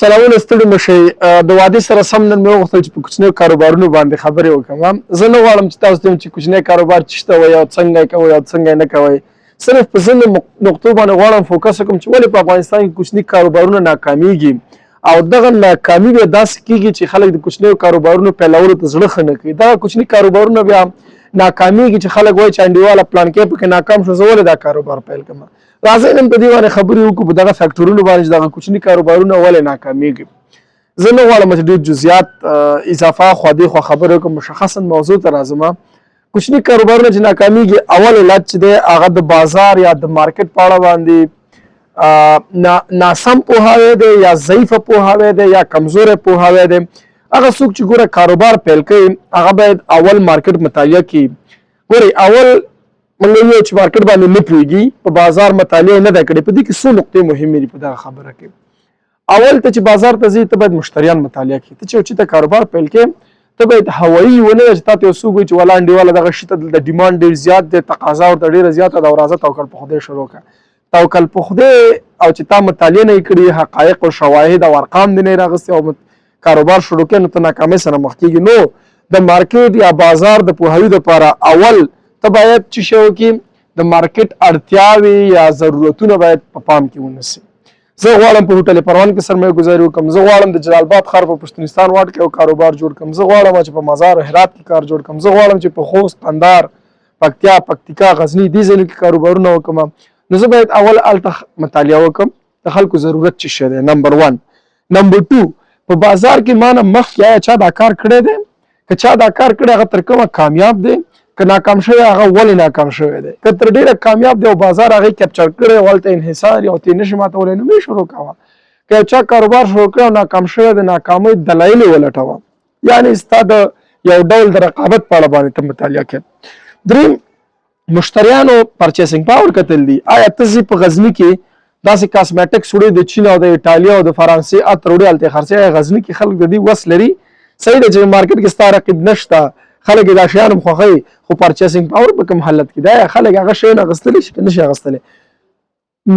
سلامونه ستړي مشئ د واده سره سم نن مې وغوښتل چې په کوچنیو کاروبارونو باندې خبرې وکړم. زه نه غواړم چې تاسو ته ووایم چې کوچنی کاروبار څه شته وایي او څنګه یې کوئ او څنګه یې نه کوئ. صرف په ځینو نقطو باندې غواړم فوکس وکړم چې ولې په افغانستان کې کوچني کاروبارونه ناکامیږي او دغه ناکامي بیا داسې کېږي چې خلک د کوچنیو کاروبارونو پیلولو ته زړه ښه نه کوي. دغه کوچني کاروبارونه بیا ناکامیږي چې خلک وایي چې انډیواله پلان کې پکې ناکام شو، زه ولې دا کاروبار پیل کړم. راځئ نن په دې باندې خبرې وکړو په دغه فیکټورونو باندې چې دغه کوچني کاروبارونه ولې ناکامیږي. زه نه غواړم چې ډېر جزئیات اضافه خوا دې خوا خبرې وکړم، مشخصا موضوع ته راځم. کوچني کاروبارونه چې ناکامیږي اول علت چې دی هغه د بازار یا د مارکیټ په اړه باندې ناسم پوهاوی دی یا ضعیفه پوهاوی دی یا کمزوری پوهاوی دی. هغه څوک چې ګوره کاروبار پیل کوي هغه باید اول مارکیټ مطالعه کړي. ګورئ اول موږ وایو چې مارکیټ باندې نه پوهېږي، په بازار مطالعه نه ده کړې. په دې کې څو نقطې مهمې دي په دغه خبره کې. اول ته چې بازار ته ځې ته باید مشتریان مطالعه کړي. ته چې یو چي ته کاروبار پیل کړې ته باید هوایي ونه چې تا ته یو څوک وایي چې والا انډیواله دغه شي ته دلته ډیمانډ ډېر زیات دی، تقاضا ورته ډېره زیاته ده او راځه توکل په خدای شروع کړه. توکل په خدای او چې تا مطالعه نه یې کړي، حقایق او شواهد او ارقام دې نه یې راغستې او کاروبار شروع کړې، نو ته ناکامۍ سره مخ کېږي. نو د مارکیټ یا بازار د پوهاوي دپاره اول ته باید څه شی وکړي، د مارکیټ اړتیاوې یا ضرورتونه باید په پام کې ونیسي. زه غواړم په هوټل پروان کې سرمایه ګزاري وکړم، زه غواړم د جلال آباد ښار په پښتونستان واټ کې یو کاروبار جوړ کړم، زه غواړم چې په مزار او هرات کې کار جوړ کړم، زه غواړم چې په خوست، قندهار، پکتیا، پکتیکا، غزني دې ځایونو کې کاروبارونه وکړم. نو زه باید اول هلته مطالعه وکړم د خلکو ضرورت څه شی دی، نمبر 1. نمبر 2، په بازار کې مانه مخکې آیا چا دا کار کړی دی؟ که چا دا کار کړی هغه تر کومه کامیاب دی؟ که ناکام شوی هغه ولې ناکام شوی دی؟ که تر ډېره کامیاب دی او بازار هغې کپچر کړی او هلته انحصار یا ورته یې نشي ماتولی نو مې شروع کوه. که یو چا کاروبار شروع کړی او ناکام شوی د ناکامۍ دلایل یې ولټوه، یعنې ستا د یو ډول د رقابت په اړه باندې ته مطالعه کوې. 3، مشتریانو پرچیسنګ پاور کتل دي. آیا ته ځې په غزني کې داسې کاسمیټکس وړې د چین او د ایټالیا او د فرانسې عطر وړې هلته یې خرڅوي؟ آیا غزني کې خلک د دې وس لري؟ صحیح ده چې مارکیټ کې ستا رقیب نشته، خلک یې دا شیان هم خوښوي، خو پرچیسنګ پاور په کوم حالت کې دی؟ خلک هغه شیان اخیستلی شي که نشي اخیستلی؟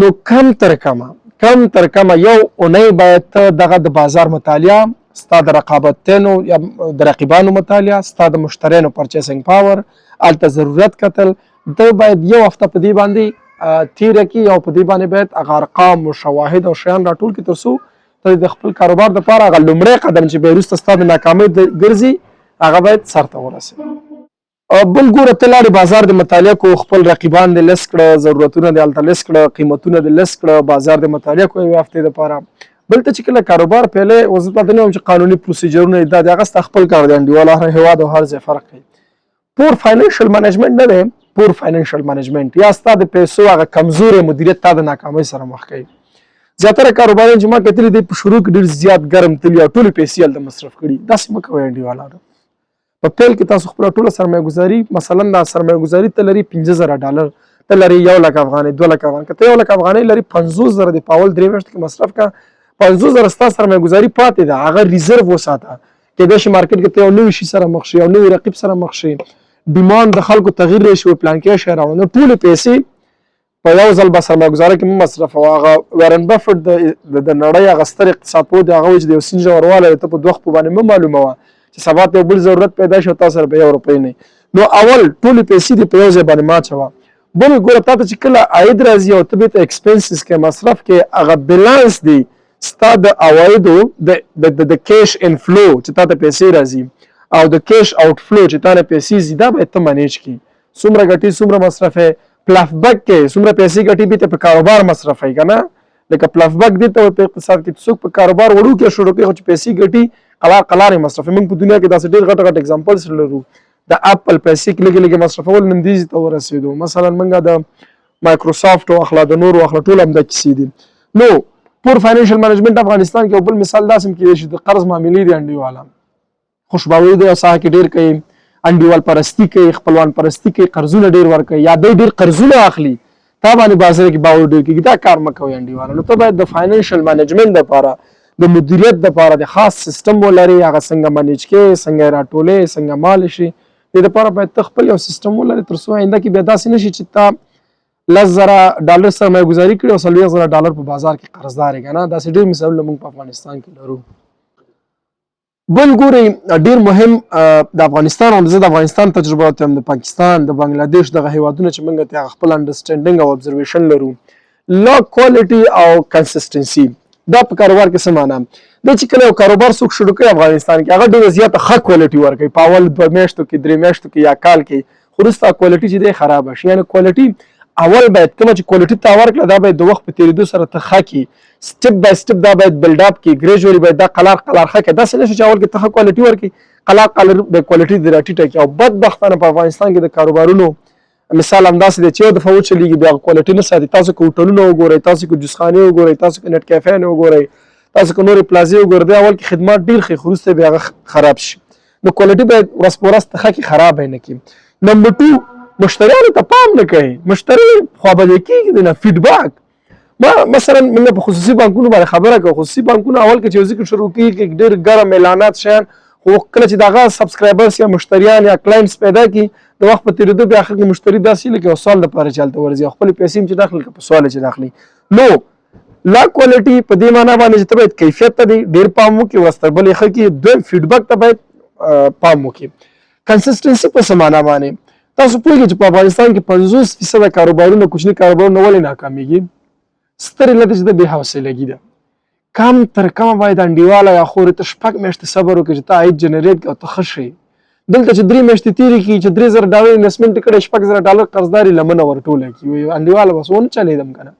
نو کم تر کمه یو اونۍ باید ته دغه د بازار مطالعه، ستا د رقابتینو یا د رقیبانو مطالعه، ستا د مشتریانو پرچیسنګ پاور، هلته ضرورت کتل، ته باید یو هفته په دې باندې تیره کړي او په دې باندې باید هغه ارقام او شواهد او شیان راټول کړي تر څو ته د خپل کاروبار دپاره هغه لومړی قدم چې بیا وروسته ستا د ناکامۍ ګرځي هغه باید سرته ورسوي. بل ګوره ته لاړې بازار د مطالعه کو، خپل رقیبان دې لیست کړه، ضرورتونه دې هلته لیست کړه، قیمتونه دې لیست کړه، بازار دې مطالعه کو یوې هفتې دپاره. بل ته چې کله کاروبار پیلوې اوس ته نه وایم چې قانوني پروسیجرونه دا د هغه ستا خپل کار دی، انډیوال هر هېواد او هر ځای فرق کوي. پور فاینانشل منیجمنټ نه دی، پور فاینانشل منیجمنټ یا ستا د پیسو هغه کمزوری مدیریت تا د ناکامۍ سره مخ کوي. زیاتره کاروبارونه چې ما کتلي دي په شروع کې ډېر زیات ګرم تلي او ټولې پیسې هلته مصرف کړي. داسې مه کوئ انډیوالانو. په پیل کې تاسو خپله ټوله سرمایه ګزاري، مثلا دا سرمایه ګزاري ته لري $50,000، ته لري 1,00,000 افغانۍ، 2,00,000 افغانۍ. که ته 1,00,000 افغانۍ لري 50,000 د په اول 3 میاشتو کې مصرف کړه، 50,000 ستا سرمایه ګزاري پاتې ده، هغه ریزرو وساته. کیدای شي مارکیټ کې ته یو نوي شي سره مخ شي، یو نوي رقیب سره مخ شي، ډیمانډ د خلکو تغییر راشي، پلان کې شی راوړو، نو ټولې پیسې په یو ځل به سرمایه ګزاري کې مه مصرفوه. هغه وارن بفټ د نړۍ هغه ستر اقتصاد پوه دی، هغه وایي چې د یو سین ژوروالی ته په 2 وخت باندې مه معلوموه چې سبا ته یو بل ضرورت پیدا شي او تا سره به 1 روپۍ نه. نو اول ټولې پیسې دې په یو ځای باندې ماچوه. بل ګوره تا ته چې کله عاید راځي او ته بېرته ایکسپنسز کې مصرف کې، هغه بیلانس دی ستا د عوایدو د کیش انفلو چې تا ته پیسې راځي او د کیش آوټ فلو چې تا نه پیسې ځي، دا باید ته منیج کړي. څومره ګټې څومره مصرفې، پلاف بک کې څومره پیسې ګټي بېرته په کاروبار مصرفوي که نه. لکه پلاف بک دې ته په اقتصاد کې څوک په کاروبار وړوکی شروع کوي خو چې پیسې ګټي قلار یې مصرفوي. موږ په دنیا کې داسې ډېر غټ اگزامپلز لرو. د اپل پیسې کې لږې مصرفول نن دې ته ورسېدو. مثلا موږ د مایکروسافټ واخله، د نورو واخله، ټول همدا کیسې دي. نو پور فاینانشل منیجمنټ افغانستان کې بل مثال داسې هم کېدای شي د قرض معاملې دي انډیوالان خوشباوي د ساحه کې ډېر کوي، انډیوال پرستی کوي، خپلوان پرستی کوي، قرضونه ډېر ورکوي یا دوی ډېر قرضونه اخلي، تا باندې بازار کې باور ډېر کېږي. دا کار مه کوئ انډیوالانو. ته باید د فاینانشل منیجمنټ دپاره، د مدیریت دپاره د خاص سیستم ولري، هغه څنګه منیج کې، څنګه یې راټولې، څنګه مال شي. دې دپاره باید ته خپل یو سیستم ولري تر څو آینده کې بیا داسې نه شي چې تا $10,000 سرمایه گذاري کړي او $40,000 په بازار کې قرضدار یې کنه. داسې ډېر مثالونه موږ په افغانستان کې لرو. بل ګورئ ډېر مهم د افغانستان او زه د افغانستان تجربه وایم، د پاکستان د بنګلاديش دغه هیوادونه چې موږ ته خپل انډرسټینډینګ او ابزرویشن لرو، لو کوالټي او کنسسټنسي دا په کاروبار کې څه معنا د چې کله یو کاروبار څوک شروع کوي افغانستان کې هغه ډېره زیاته ښه کوالټي ورکوي په اول 2 میاشتو کې 3 میاشتو کې یا کال کې، خو وروسته کوالټي چې دی خرابه شي. یعنې کوالټي اول باید کومه چې کوالټي ته ورکړه دا باید د وخت په تېرېدو سره ته ښه کړي، سټپ بای سټپ دا باید بلډ اپ کړي، ګریجوالي باید دا قلار قلار ښه کړي. داسې نه شي چې اول کې ته ښه کوالټي ورکړي قلار قلار د کوالټي دې راټیټه کړي. او بدبختانه په افغانستان کې د کاروبارونو مثال همداسې دی چې یو دفعه وچلېږي بیا کوالټي نه ساتي. تاسو که هوټلونه وګورئ، تاسو که جوسخانې وګورئ، تاسو که نټ کافیانې وګورئ، تاسو که نورې پلازې وګورئ، د اول کې خدمات ډېر ښه خو وروسته بیا هغه خراب شي. نو کوالټي باید ورځ په ورځ ښه کړي، خراب یې نه کړي. نمبر 2 مشتریانو ته پام نه کوي. مشتری خوابدی کېږي نه فیډباک. مثلا موږ په خصوصي بانکونو باندې خبره کوو. خصوصي بانکونه اول کې چې ذکر شروع کېږي ډېر ګرم اعلانات شیان، خو کله چې دغه سبسکرایبرز یا مشتریان یا کلاینټس پیدا کړي د وخت په تېرېدو بیا آخر کې مشتری داسې لکه یو سوال لپاره چې هلته ورځي او خپلې پیسې هم چې داخلي کړه په سوال چې داخلي. نو لا کوالټي په دې معنا باندې چې ته باید کیفیت ته ډېر پام وکړي، ورځ تر بلې ښه کړي. دویم فیډباک ته باید پام وکړي. کنسسټنسي په څه معنا باندې تاسو پوهېږئ چې په افغانستان کې 50% کاروبارونه کوچني کاروبارونه ولې ناکامېږي؟ ستر علت چې د بې حوصلګي ده. کم تر کمه باید انډیواله یا خورې ته 6 میاشتې صبر وکړي چې ته عاید جنریټ کړي او ته ښه شې. دلته چې 3 میاشتې تېرې کړي چې $3,000 انویسټمنټ کړی $6,000 قرضداري لمنه ورټوله کړي انډیواله بس ونه چلېدم که نه.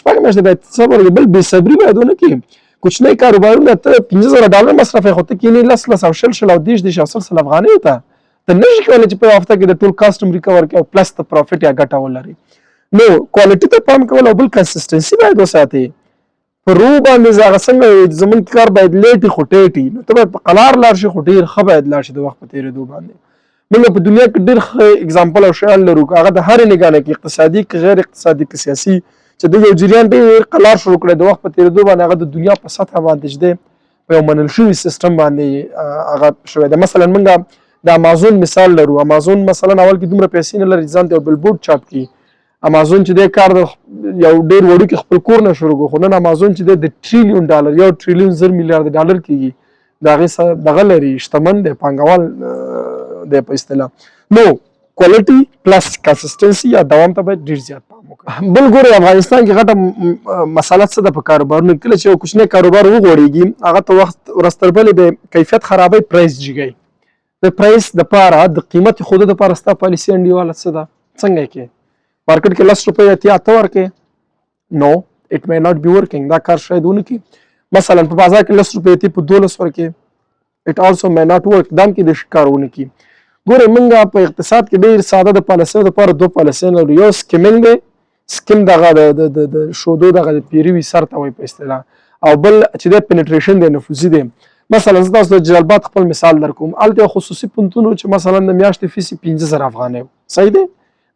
6 میاشتې باید صبر وکړي. بل بې صبري باید ونه کړي. کوچنی کاروبارونه ته $15,000 مصرف یې خو ته کښېنې 10 او 20 او 30 او 100 افغانیو ته نشي کولی چې په یو هفته کې د ټول کاست هم ریکور کړي او پلس ته پروفیټ یا ګټه ولري. نو کوالټي ته پام کول او بل کنسسټنسي باید وساتي. په رو باندې هغه څنګه زموږ کار باید لیټي خو ټیټي، نو ته باید په قلار لاړ شي خو ډېر ښه باید لاړ شي د وخت په تېرېدو باندې. موږ په دنیا کې ډېر ښه اګزامپل او شیان لرو، هغه د هرې نګاه نه کې اقتصادي که غیر اقتصادي که سیاسي، چې د یو جریان ډېر قلار شروع کړی د وخت په تېرېدو باندې هغه د دنیا په سطحه باندې چې دی په یو منل شوي سیسټم باندې هغه شوی دی. مثلا موږ د امازون مثال لرو. امازون مثلا اول کې دومره پیسې نه لري ځان ته یو بلبورډ چاپ کړي. امازون چې دی کار د یو ډېر وړوکي خپل کور نه شروع کړو، خو نن امازون چې دی د $1 1 ټریلیون زر میلیارد ډالر کېږي، د هغې دغه لري، شتمن دی، پانګوال دی په اصطلاح. نو کوالټي پلس کنسسټنسي یا دوام ته باید ډېر زیات پام وکړو. بل ګورئ افغانستان کې غټه مسله څه ده په کاروبارونو کې. کله چې یو کوچنی کاروبار وغوړېږي هغه ته وخت ورځ تر بلې به کیفیت خرابوي، پرایس جګوي. د پرایس دپاره د قیمت ښودو دپاره ستا پالیسي انډیواله څه ده؟ څنګه یې کوې؟ مارکیټ کې 10 روپۍ اتیا اته ورکړې، نو اټ می ناٹ بی ورکینګ، دا کار شاید ونه کړي. مثلا په بازار کې 10 روپۍ اتیا په 12 ورکړې، اټ آلسو می ناٹ ورک، دا هم کېدای شي کار ونه کړي. ګورئ موږ په اقتصاد کې ډېر ساده د پالیسیو دپاره 2 پالیسۍ لرو. یو سکیمینګ دی، سکیم دغه د شودو دغه د پیروي سر ته وایي په اصطلاح، او بل چې دی پینټریشن دی، نفوذي دی. مثلا زه تاسو د جلال آباد خپل مثال در کوم. هلته یو خصوصي پوهنتون و چې مثلا د میاشتې فیس یې 15,000 افغانۍ و، صحیح دی؟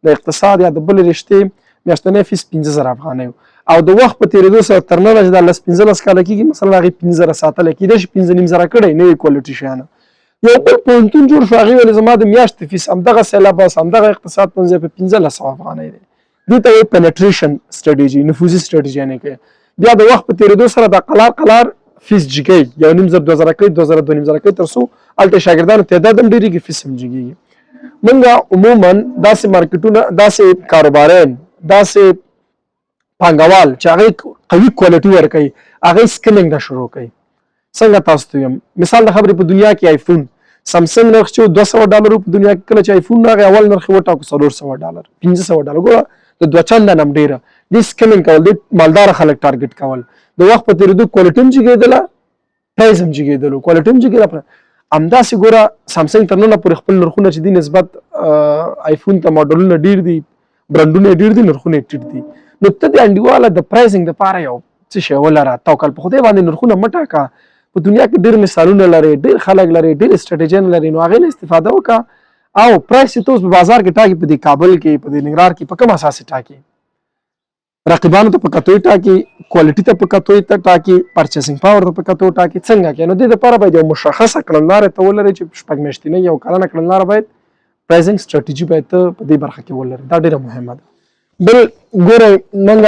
د اقتصاد یا د بلې رشتې میاشتنی فیس 15,000 افغانۍ و، او د وخت په تېرېدو سره تر ننه چې دا 10-15 کاله کېږي مثلا هغې 15,000 ساتلی، کېدای شي 15,500 کړی نوې کوالټي شیانه. یو بل پوهنتون جوړ شو، هغې ویلې زما د میاشتې فیس همدغه سیلابس همدغه اقتصاد پوهنځی په 1,500 افغانۍ دی. دې ته وایي پینټریشن سټریټجي، نفوذي سټریټجي کوي. بیا د وخت په تېرېدو سره دا قلار فیس جګوي، 1,500 2,000 کوي، 2,000 2,500 کوي، تر څو هلته شاګردانو تعداد هم ډېرېږي، فیس هم جګېږي. موږ عموما داسې مارکیټونه، داسې کاروباران، داسې پانګوال چې هغې قوي کوالټي ورکوي هغې سکیمینګ نه شروع کوي. څنګه تاسو ته ویم مثال د خبرې په دنیا کې آیفون سامسنګ نرخ چې $200 په دنیا کې، کله چې آیفون راغی اول نرخ یې وټاکو $400 $500. ګوره د 2 چنده نه هم ډېره. دې سکیمینګ کول، دې مالداره خلک ټارګېټ کول، د وخت په تېرېدو کوالټي هم جګېدله، پرایس هم جګېدلو، کوالټي هم جګېدله. همداسې ګوره سامسنګ تر ننه پورې خپل نرخونه چې دي نسبت آیفون ته ماډلونه ډېر دي، برانډونه یې ډېر دي، نرخونه یې ټیټ دي. نو ته د انډیواله د پرایسینګ دپاره یو څه شی ولره، توکل په خدای باندې نرخونه مه ټاکه. په دنیا کې ډېر مثالونه لري، ډېر خلک لري، ډېر سټریټیجیان لري، نو هغې نه استفاده وکړه. او پرایس چې ته اوس په بازار کې ټاکي، په دې کابل کې، په دې ننګرهار کې، په کوم اساس یې ټاکي؟ رقیبانو ته په کتو یې ټاکي، کوالټي ته په کتو یې ټاکي، پرچیسینګ پاور ته په کتو ټاکي. څنګه کوي؟ نو دې دپاره باید یو مشخصه کړنلاره ته ولرئ چې 6 میاشتنۍ یو کلنه کړنلاره باید، پرایزینګ سټریټجي باید ته په دې برخه کې ولرئ. دا ډېره مهمه ده. بل ګوره موږ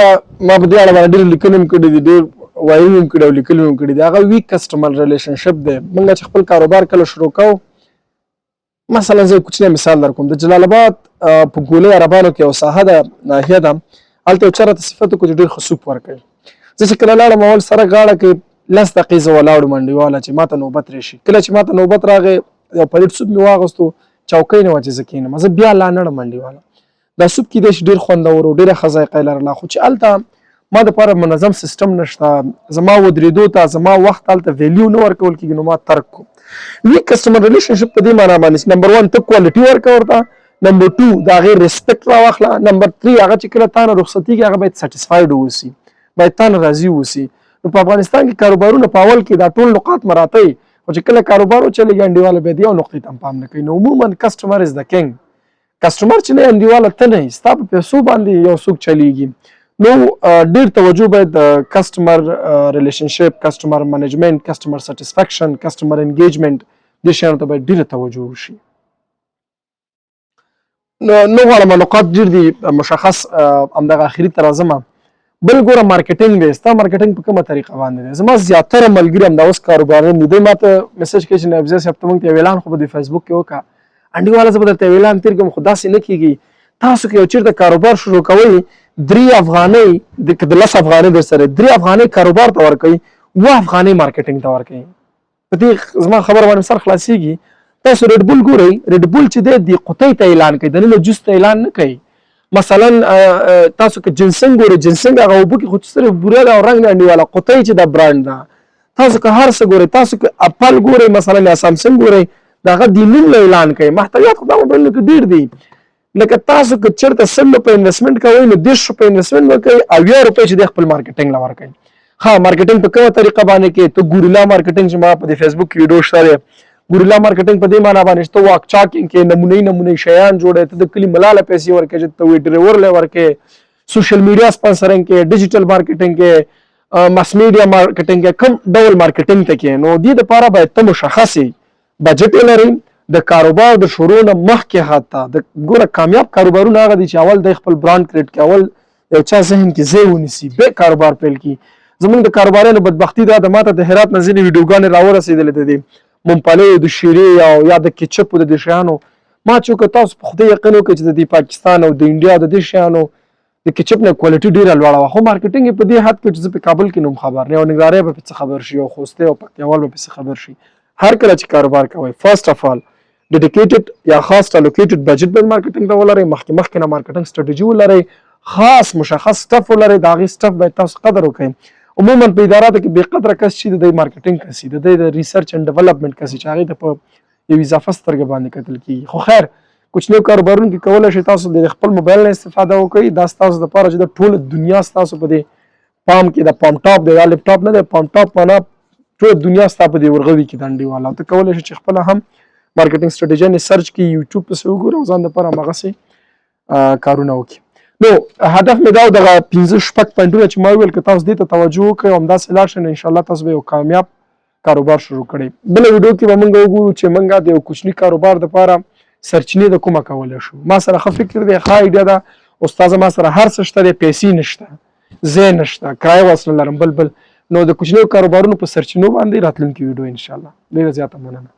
ما په دې اړه باندې ډېر لیکنې هم کړي دي، ډېر وایي هم کړي او لیکلي هم کړي دي. هغه ویک کسټمر ریلیشنشپ دی. موږ چې خپل کاروبار کله شروع کوو، مثلا زه کوچنی مثال در کوم، د جلال آباد په ګولۍ عربانو کې یو ساحه ده، ناحیه ده، هلته یو چا راته صفت وکړو چې ډېر ښه سوپ ورکوي. زه چې کله لاړم اول سره غاړه کې 10 دقیقې زه ولاړ وم انډیواله چې ماته نوبت راشي. کله چې ماته نوبت راغی یو پلیټ سوپ مې واغوستو، چوکۍ نه وه چې زه کښېنم، زه بیا لا نړم انډیواله. دا سوپ کیدای شي ډېر خوندور و، ډېره ښه ذایقه یې لرله، خو چې هلته ما دپاره منظم سیسټم نشته، زما ودرېدو ته زما وخت هلته ویلیو نه ورکول کېږي، نو ما ترک کړو. ویک کسټمر ریلیشنشپ په دې معنا باندې نمبر 1 ته کوالټي ورکړه ورته، نمبر 2 د هغې ریسپیکټ راواخله، نمبر 3 هغه چې کله تا نه رخصتېږي هغه باید سیټسفاید واوسي، باید تا نه راضي واوسي. نو په افغانستان کې کاروبارونه په اول کې دا ټول نقاط مراته وي، خو چې کله کاروبار وچلېږي انډیواله بیا د یو نقطې ته هم پام نه کوي. نو عموما کسټمر از د کینګ. کسټمر چې نه انډیواله ته نه یې، ستا په پیسو باندې یو څوک چلیږي. نو ډېر توجه باید د کسټمر ریلیشنشپ، کسټمر منیجمنټ، کسټمر سټسفیکشن، کسټمر انګیجمنټ، دې شیانو ته باید ډېره توجه وشي. نو غواړم نقاط ډېر دي، مشخص همدغه اخري ته راځم. بل ګوره مارکیټینګ دی، ستا مارکیټینګ په کومه طریقه باندې دی؟ زما زیاتره ملګري همدا اوس کاروباران دي، دوی ما ته میسج کوي چې نبضیه صاحب ته موږ ته یو اعلان خو به د فیسبوک کې وکړه. انډیواله زه به درته یو اعلان تېر کړم، خو داسې نه کېږي. تاسو که یو چېرته کاروبار شروع کوئ، 3 افغانۍ که د 10 افغانۍ در سره 3 افغانۍ کاروبار ته ورکوئ، 2 افغانۍ مارکیټینګ ته ورکوئ. په دې زما خبره باندې سر خلاصېږي. تاسو ریډ بول ګورئ، ریډ بول چې دی د قطۍ ته اعلان کوي، دننه جوس ته اعلان نه کوي. مثلا تاسو که جنسنګ ګورئ، جنسنګ هغه اوبه کې خو چې صرف بوره ده او رنګ د انډیواله، قطۍ چې دا برانډ ده. تاسو که هر څه ګورئ، تاسو که اپل ګورئ مثلا یا سامسنګ ګورئ، د هغه د نوم له اعلان کوي. محتویات خو دا موبایلونو کې ډېر دي. لکه تاسو که چېرته 100 روپۍ انویسټمنټ کوئ، نو 10 روپۍ انویسټمنټ ورکوئ او 80 روپۍ چې دی خپل مارکیټینګ له ورکوئ. ها مارکیټینګ په کومه طریقه باندې کوي؟ ته ګوریلا مارکیټینګ چې ما په د فیسبوک کې ویډیو شته دی، ګوریلا مارکیټینګ په دې معنا باندې چې ته واک چاکینګ کې نمونې شیان جوړوي، ته د کلي ملاله پیسې ورکوې چې ته وی ډریور له ورکوې، سوشل میډیا سپانسرینګ کې، ډیجیټل مارکیټینګ کې، ماس میډیا مارکیټینګ کې، کوم ډول مارکیټینګ ته کې. نو دې دپاره باید ته مشخص بجټ لرئ. د کاروبار د شروع نه مخکې حتی د ګوره کامیاب کاروبارونه هغه دي چې اول د خپل برانډ کریټ کړي، اول یو چا ذهن کې ځای ونیسي، بیا کاروبار پیل کړي. زمونږ د کاروبارانو بدبختي دا ده، ماته د هرات نه ځینې ویډیوګانې راورسېدلې دي، ممپلیو د شیرې او یا د کیچپو د دې شیانو. ما چې وکړه تاسو په خدای یقین وکړئ چې د پاکستان او د انډیا د دې شیانو د کیچپ نه کوالټي ډېره لوړه وه، خو مارکیټینګ یې په دې حد کې چې زه په کابل کې نوم خبر نه یم، او ننګرهاری به پې څه خبر شي، او خوستی او پکتیاوال به پې څه خبر شي. هر کله چې کاروبار کوئ، فرسټ اف آل ډیډیکیټډ یا خاص الوکیټډ بجټ باید مارکیټینګ ته ولرئ، مخکې نه مارکیټینګ سټریټجي ولرئ، خاص مشخص سټف ولرئ، د هغې سټف باید تاسو قدر وکړئ. عموما په اداراتو کې بې قدره کس چې د دوی مارکیټینګ کس وي، د دوی د ریسرچ اینډ ډیولپمنټ کس وي، چې هغې ته په یو اضافه سترګه باندې کتل کېږي. خو خیر کوچنیو کاروبارونو کې کولی شئ تاسو د خپل موبایل نه استفاده وکړئ. دا ستاسو دپاره چې د ټوله دنیا ستاسو په دې پام کې د پام ټاپ دی، دا لپټاپ نه دی، پام ټاپ معنا ټوله دنیا ستا په دې ورغوي کې د انډیواله. او ته کولی شئ چې خپله هم مارکیټینګ سټریټیجۍ سرچ کړي، یوټیوب پسې وګورئ او ځان دپاره همغسې کارونه وکړي. نو هدف مې دا و دغه 5-6 پوینټونه چې ما وویل که تاسو دې ته توجه وکړئ او همداسې لاړ شئ، نو انشاءالله تاسو به یو کامیاب کاروبار شروع کړئ. بله ویډیو کې به موږ وګورو چې موږ د یو کوچني کاروبار دپاره سرچینې د کومه کولی شو. ما سره ښه فکر دی، ښه ایډیا ده، استاده ما سره هر څه شته دی، پیسې نشته، ځای نشته، کرایه وسله لرم، بل نو د کوچنیو کاروبارونو په سرچینو باندې راتلونکي ویډیو انشاءالله. ډېره زیاته مننه.